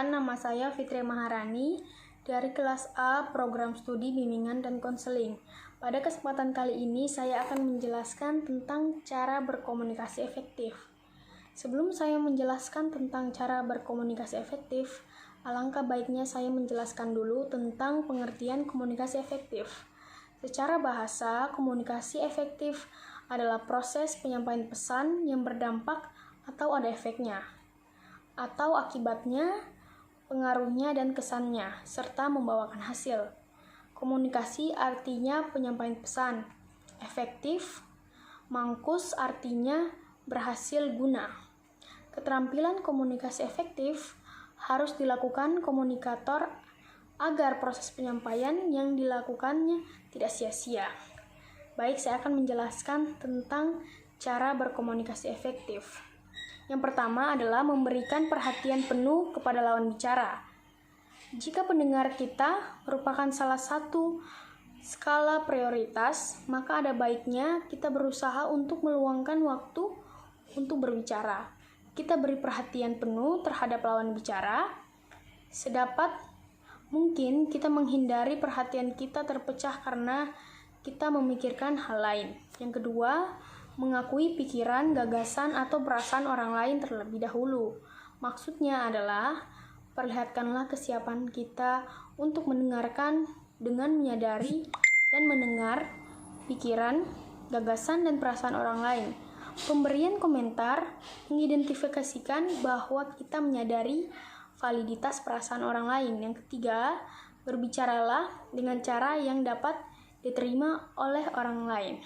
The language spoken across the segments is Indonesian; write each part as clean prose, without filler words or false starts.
Perkenalkan, nama saya Fitri Maharani dari kelas A Program Studi Bimbingan dan Konseling. Pada kesempatan kali ini saya akan menjelaskan tentang cara berkomunikasi efektif. Sebelum saya menjelaskan tentang cara berkomunikasi efektif, alangkah baiknya saya menjelaskan dulu tentang pengertian komunikasi efektif. Secara bahasa, komunikasi efektif adalah proses penyampaian pesan yang berdampak atau ada efeknya, atau akibatnya, pengaruhnya dan kesannya, serta membawakan hasil. Komunikasi artinya penyampaian pesan. Efektif, mangkus artinya berhasil guna. Keterampilan komunikasi efektif harus dilakukan komunikator agar proses penyampaian yang dilakukannya tidak sia-sia. Baik, saya akan menjelaskan tentang cara berkomunikasi efektif. Yang pertama adalah memberikan perhatian penuh kepada lawan bicara. Jika pendengar kita merupakan salah satu skala prioritas, maka ada baiknya kita berusaha untuk meluangkan waktu untuk berbicara. Kita beri perhatian penuh terhadap lawan bicara. Sedapat mungkin kita menghindari perhatian kita terpecah karena kita memikirkan hal lain. Yang kedua, mengakui pikiran, gagasan, atau perasaan orang lain terlebih dahulu. Maksudnya adalah, perlihatkanlah kesiapan kita untuk mendengarkan dengan menyadari dan mendengar pikiran, gagasan, dan perasaan orang lain. Pemberian komentar mengidentifikasikan bahwa kita menyadari validitas perasaan orang lain. Yang ketiga, berbicaralah dengan cara yang dapat diterima oleh orang lain.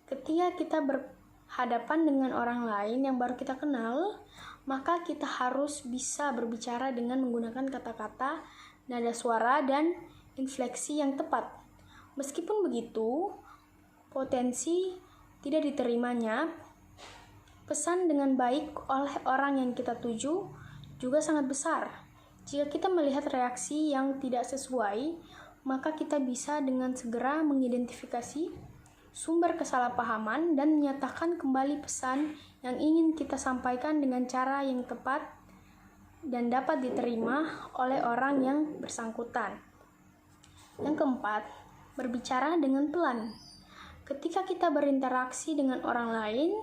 Ketika kita berhadapan dengan orang lain yang baru kita kenal, maka kita harus bisa berbicara dengan menggunakan kata-kata, nada suara, dan infleksi yang tepat. Meskipun begitu, potensi tidak diterimanya pesan dengan baik oleh orang yang kita tuju juga sangat besar. Jika kita melihat reaksi yang tidak sesuai, maka kita bisa dengan segera mengidentifikasi sumber kesalahpahaman dan menyatakan kembali pesan yang ingin kita sampaikan dengan cara yang tepat dan dapat diterima oleh orang yang bersangkutan. Yang keempat, berbicara dengan pelan. Ketika kita berinteraksi dengan orang lain,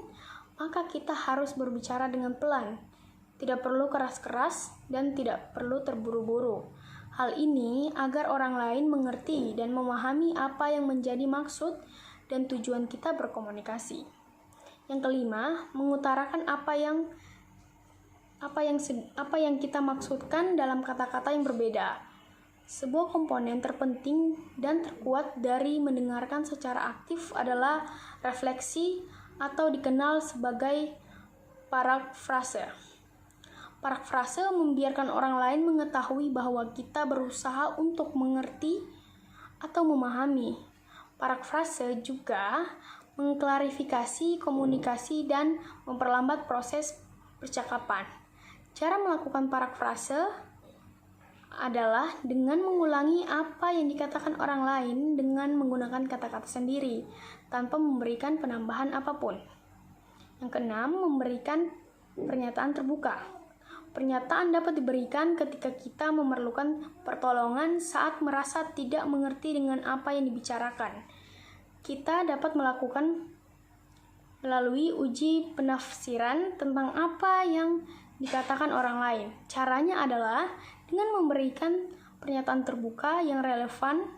maka kita harus berbicara dengan pelan. Tidak perlu keras-keras dan tidak perlu terburu-buru. Hal ini agar orang lain mengerti dan memahami apa yang menjadi maksud dan tujuan kita berkomunikasi. Yang kelima, mengutarakan apa yang kita maksudkan dalam kata-kata yang berbeda. Sebuah komponen terpenting dan terkuat dari mendengarkan secara aktif adalah refleksi atau dikenal sebagai parafrase. Parafrase membiarkan orang lain mengetahui bahwa kita berusaha untuk mengerti atau memahami. Parafrase juga mengklarifikasi komunikasi dan memperlambat proses percakapan. Cara melakukan parafrase adalah dengan mengulangi apa yang dikatakan orang lain dengan menggunakan kata-kata sendiri, tanpa memberikan penambahan apapun. Yang keenam, memberikan pernyataan terbuka. Pernyataan dapat diberikan ketika kita memerlukan pertolongan saat merasa tidak mengerti dengan apa yang dibicarakan. Kita dapat melakukan melalui uji penafsiran tentang apa yang dikatakan orang lain. Caranya adalah dengan memberikan pernyataan terbuka yang relevan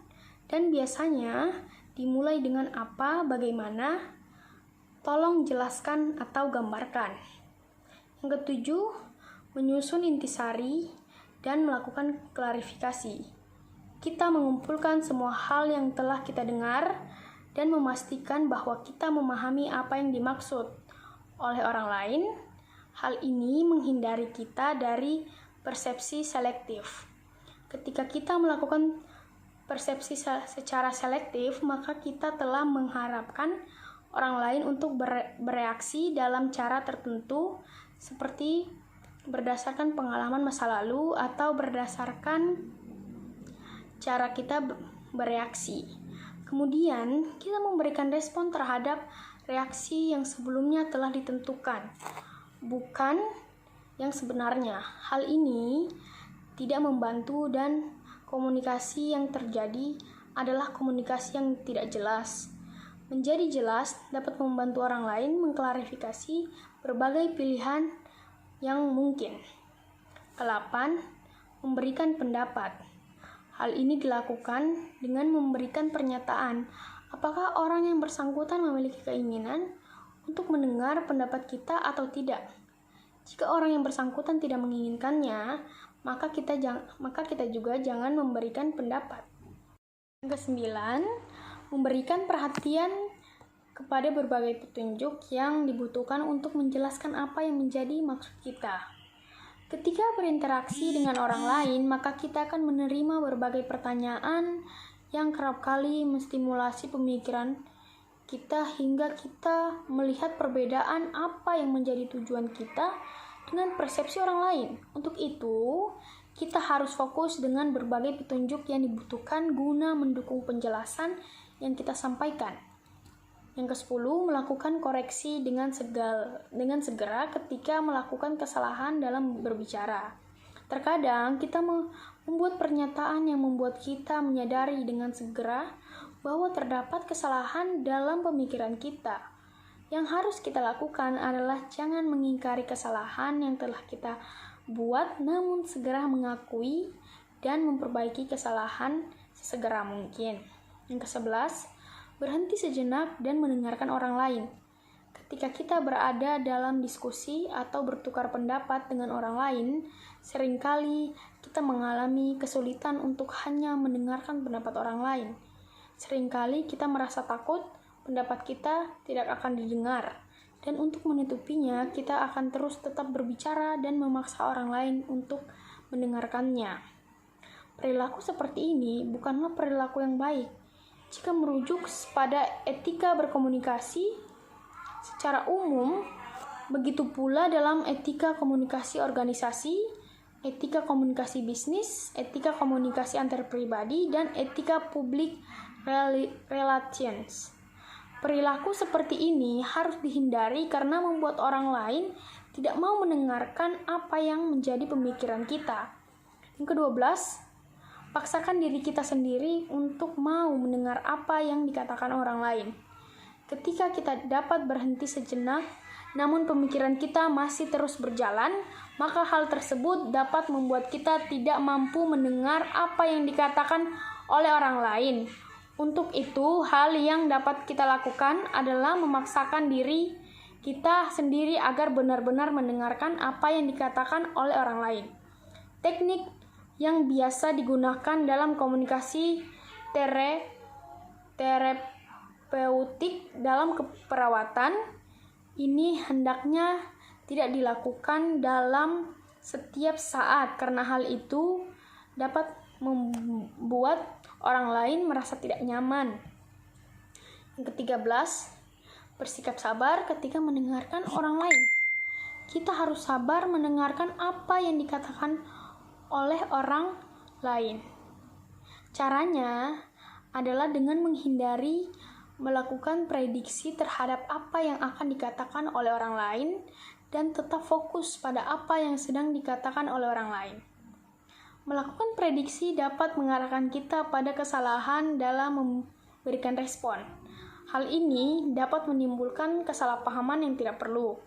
dan biasanya dimulai dengan apa, bagaimana, tolong jelaskan atau gambarkan. Yang ketujuh, menyusun intisari dan melakukan klarifikasi. Kita mengumpulkan semua hal yang telah kita dengar dan memastikan bahwa kita memahami apa yang dimaksud oleh orang lain. Hal ini menghindari kita dari persepsi selektif. Ketika kita melakukan persepsi secara selektif, maka kita telah mengharapkan orang lain untuk bereaksi dalam cara tertentu seperti berdasarkan pengalaman masa lalu atau berdasarkan cara kita bereaksi. Kemudian, kita memberikan respon terhadap reaksi yang sebelumnya telah ditentukan, bukan yang sebenarnya. Hal ini tidak membantu, dan komunikasi yang terjadi adalah komunikasi yang tidak jelas. Menjadi jelas dapat membantu orang lain mengklarifikasi berbagai pilihan yang mungkin. 8. Memberikan pendapat. Hal ini dilakukan dengan memberikan pernyataan apakah orang yang bersangkutan memiliki keinginan untuk mendengar pendapat kita atau tidak. Jika orang yang bersangkutan tidak menginginkannya, maka kita juga jangan memberikan pendapat. Yang ke-9, memberikan perhatian kepada berbagai petunjuk yang dibutuhkan untuk menjelaskan apa yang menjadi maksud kita. Ketika berinteraksi dengan orang lain, maka kita akan menerima berbagai pertanyaan yang kerap kali menstimulasi pemikiran kita hingga kita melihat perbedaan apa yang menjadi tujuan kita dengan persepsi orang lain. Untuk itu, kita harus fokus dengan berbagai petunjuk yang dibutuhkan guna mendukung penjelasan yang kita sampaikan. Yang ke-10, melakukan koreksi dengan segera ketika melakukan kesalahan dalam berbicara. Terkadang kita membuat pernyataan yang membuat kita menyadari dengan segera bahwa terdapat kesalahan dalam pemikiran kita. Yang harus kita lakukan adalah jangan mengingkari kesalahan yang telah kita buat, namun segera mengakui dan memperbaiki kesalahan sesegera mungkin. Yang ke-11, berhenti sejenak dan mendengarkan orang lain. Ketika kita berada dalam diskusi atau bertukar pendapat dengan orang lain, seringkali kita mengalami kesulitan untuk hanya mendengarkan pendapat orang lain. Seringkali kita merasa takut pendapat kita tidak akan didengar, dan untuk menutupinya, kita akan terus tetap berbicara dan memaksa orang lain untuk mendengarkannya. Perilaku seperti ini bukanlah perilaku yang baik. Jika merujuk pada etika berkomunikasi secara umum, begitu pula dalam etika komunikasi organisasi, etika komunikasi bisnis, etika komunikasi antar pribadi, dan etika public relations. Perilaku seperti ini harus dihindari karena membuat orang lain tidak mau mendengarkan apa yang menjadi pemikiran kita. Yang ke-12, paksakan diri kita sendiri untuk mau mendengar apa yang dikatakan orang lain. Ketika kita dapat berhenti sejenak, namun pemikiran kita masih terus berjalan, maka hal tersebut dapat membuat kita tidak mampu mendengar apa yang dikatakan oleh orang lain. Untuk itu, hal yang dapat kita lakukan adalah memaksakan diri kita sendiri agar benar-benar mendengarkan apa yang dikatakan oleh orang lain. Teknik yang biasa digunakan dalam komunikasi terapeutik dalam keperawatan ini hendaknya tidak dilakukan dalam setiap saat karena hal itu dapat membuat orang lain merasa tidak nyaman. Yang ke-13, bersikap sabar ketika mendengarkan orang lain. Kita harus sabar mendengarkan apa yang dikatakan oleh orang lain. Caranya adalah dengan menghindari melakukan prediksi terhadap apa yang akan dikatakan oleh orang lain dan tetap fokus pada apa yang sedang dikatakan oleh orang lain. Melakukan prediksi dapat mengarahkan kita pada kesalahan dalam memberikan respon. Hal ini dapat menimbulkan kesalahpahaman yang tidak perlu.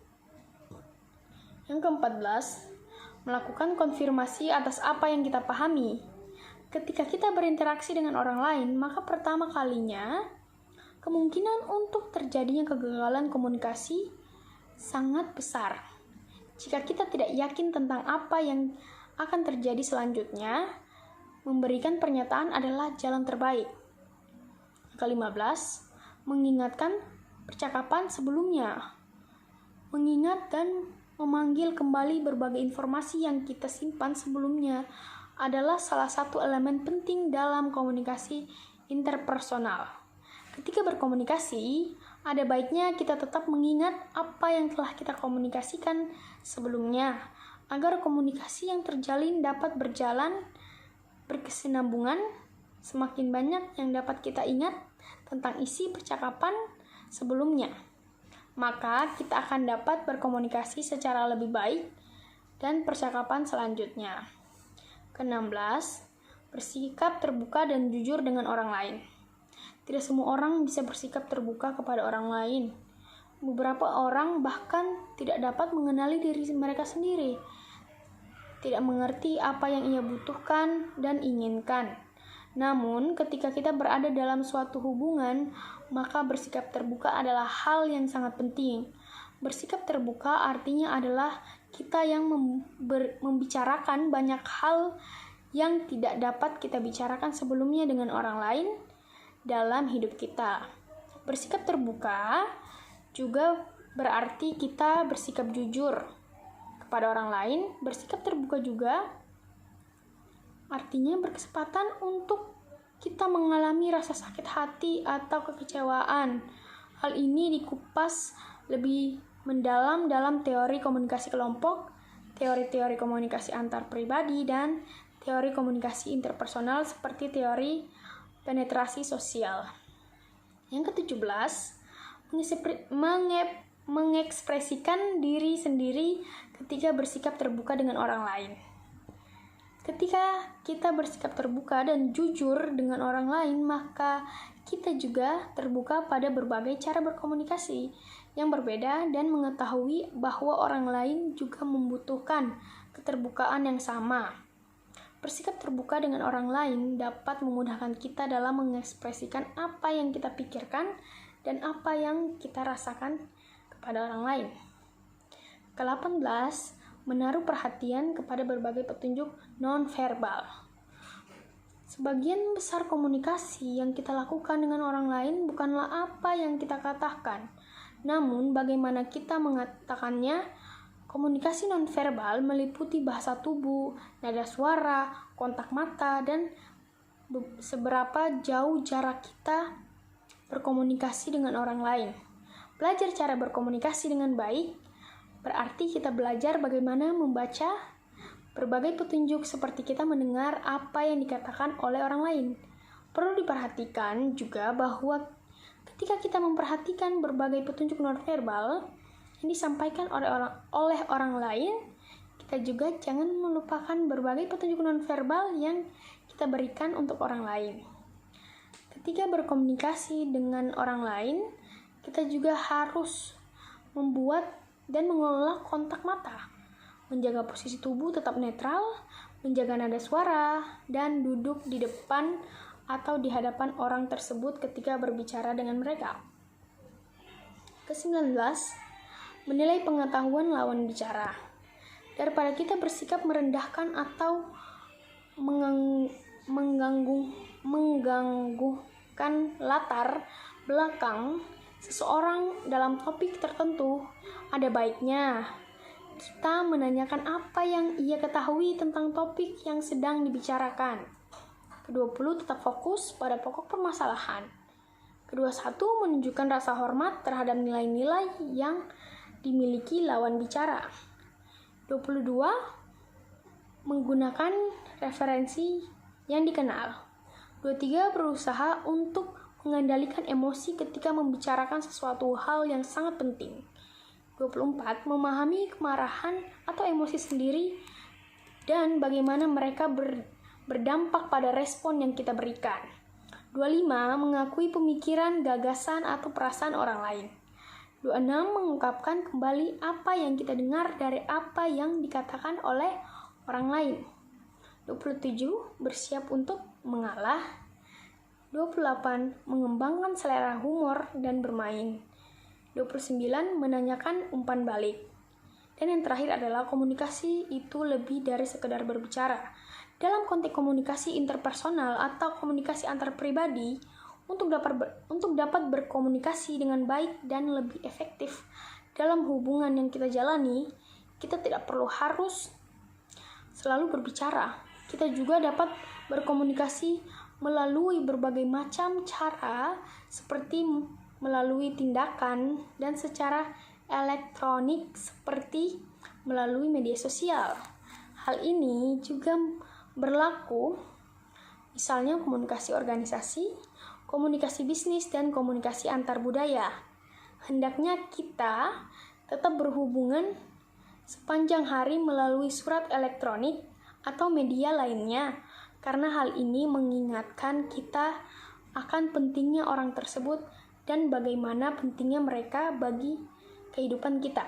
Yang ke-14, melakukan konfirmasi atas apa yang kita pahami. Ketika kita berinteraksi dengan orang lain, maka pertama kalinya kemungkinan untuk terjadinya kegagalan komunikasi sangat besar. Jika kita tidak yakin tentang apa yang akan terjadi selanjutnya, memberikan pernyataan adalah jalan terbaik. Ke-15, mengingatkan percakapan sebelumnya. Mengingat dan memanggil kembali berbagai informasi yang kita simpan sebelumnya adalah salah satu elemen penting dalam komunikasi interpersonal. Ketika berkomunikasi, ada baiknya kita tetap mengingat apa yang telah kita komunikasikan sebelumnya, agar komunikasi yang terjalin dapat berjalan berkesinambungan. Semakin banyak yang dapat kita ingat tentang isi percakapan sebelumnya, maka kita akan dapat berkomunikasi secara lebih baik dan percakapan selanjutnya. Ke-16, bersikap terbuka dan jujur dengan orang lain. Tidak semua orang bisa bersikap terbuka kepada orang lain. Beberapa orang bahkan tidak dapat mengenali diri mereka sendiri, tidak mengerti apa yang ia butuhkan dan inginkan. Namun, ketika kita berada dalam suatu hubungan, maka bersikap terbuka adalah hal yang sangat penting. Bersikap terbuka artinya adalah kita yang membicarakan banyak hal yang tidak dapat kita bicarakan sebelumnya dengan orang lain dalam hidup kita. Bersikap terbuka juga berarti kita bersikap jujur kepada orang lain. Bersikap terbuka juga artinya berkesempatan untuk kita mengalami rasa sakit hati atau kekecewaan. Hal ini dikupas lebih mendalam dalam teori komunikasi kelompok, teori-teori komunikasi antar pribadi, dan teori komunikasi interpersonal seperti teori penetrasi sosial. Yang ke-17, mengekspresikan diri sendiri ketika bersikap terbuka dengan orang lain. Ketika kita bersikap terbuka dan jujur dengan orang lain, maka kita juga terbuka pada berbagai cara berkomunikasi yang berbeda dan mengetahui bahwa orang lain juga membutuhkan keterbukaan yang sama. Bersikap terbuka dengan orang lain dapat memudahkan kita dalam mengekspresikan apa yang kita pikirkan dan apa yang kita rasakan kepada orang lain. Ke-18, menaruh perhatian kepada berbagai petunjuk non-verbal. Sebagian besar komunikasi yang kita lakukan dengan orang lain bukanlah apa yang kita katakan, namun bagaimana kita mengatakannya. Komunikasi nonverbal meliputi bahasa tubuh, nada suara, kontak mata, dan seberapa jauh jarak kita berkomunikasi dengan orang lain. Belajar cara berkomunikasi dengan baik berarti kita belajar bagaimana membaca berbagai petunjuk seperti kita mendengar apa yang dikatakan oleh orang lain. Perlu diperhatikan juga bahwa ketika kita memperhatikan berbagai petunjuk nonverbal yang disampaikan oleh orang lain, kita juga jangan melupakan berbagai petunjuk nonverbal yang kita berikan untuk orang lain. Ketika berkomunikasi dengan orang lain, kita juga harus membuat dan mengelola kontak mata, menjaga posisi tubuh tetap netral, menjaga nada suara, dan duduk di depan atau di hadapan orang tersebut ketika berbicara dengan mereka. Ke-19, menilai pengetahuan lawan bicara. Daripada kita bersikap merendahkan atau mengganggukan latar belakang seseorang dalam topik tertentu, ada baiknya kita menanyakan apa yang ia ketahui tentang topik yang sedang dibicarakan. Ke-20, tetap fokus pada pokok permasalahan. Ke-21, menunjukkan rasa hormat terhadap nilai-nilai yang dimiliki lawan bicara. 22, menggunakan referensi yang dikenal. 23, berusaha untuk mengendalikan emosi ketika membicarakan sesuatu hal yang sangat penting. 24, memahami kemarahan atau emosi sendiri dan bagaimana mereka berdampak pada respon yang kita berikan. 25, mengakui pemikiran, gagasan, atau perasaan orang lain. 26, mengungkapkan kembali apa yang kita dengar dari apa yang dikatakan oleh orang lain. 27, bersiap untuk mengalah. 28, mengembangkan selera humor dan bermain. 29, menanyakan umpan balik. Dan yang terakhir adalah komunikasi itu lebih dari sekedar berbicara. Dalam konteks komunikasi interpersonal atau komunikasi antar pribadi, untuk dapat berkomunikasi dengan baik dan lebih efektif dalam hubungan yang kita jalani, kita tidak perlu harus selalu berbicara. Kita juga dapat berkomunikasi melalui berbagai macam cara, seperti melalui tindakan dan secara elektronik seperti melalui media sosial. Hal ini juga berlaku misalnya komunikasi organisasi, komunikasi bisnis, dan komunikasi antar budaya. Hendaknya kita tetap berhubungan sepanjang hari melalui surat elektronik atau media lainnya, karena hal ini mengingatkan kita akan pentingnya orang tersebut dan bagaimana pentingnya mereka bagi kehidupan kita.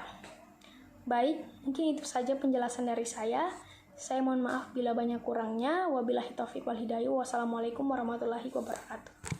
Baik, mungkin itu saja penjelasan dari saya. Saya mohon maaf bila banyak kurangnya. Wabillahi taufiq wal hidayah. Wassalamualaikum warahmatullahi wabarakatuh.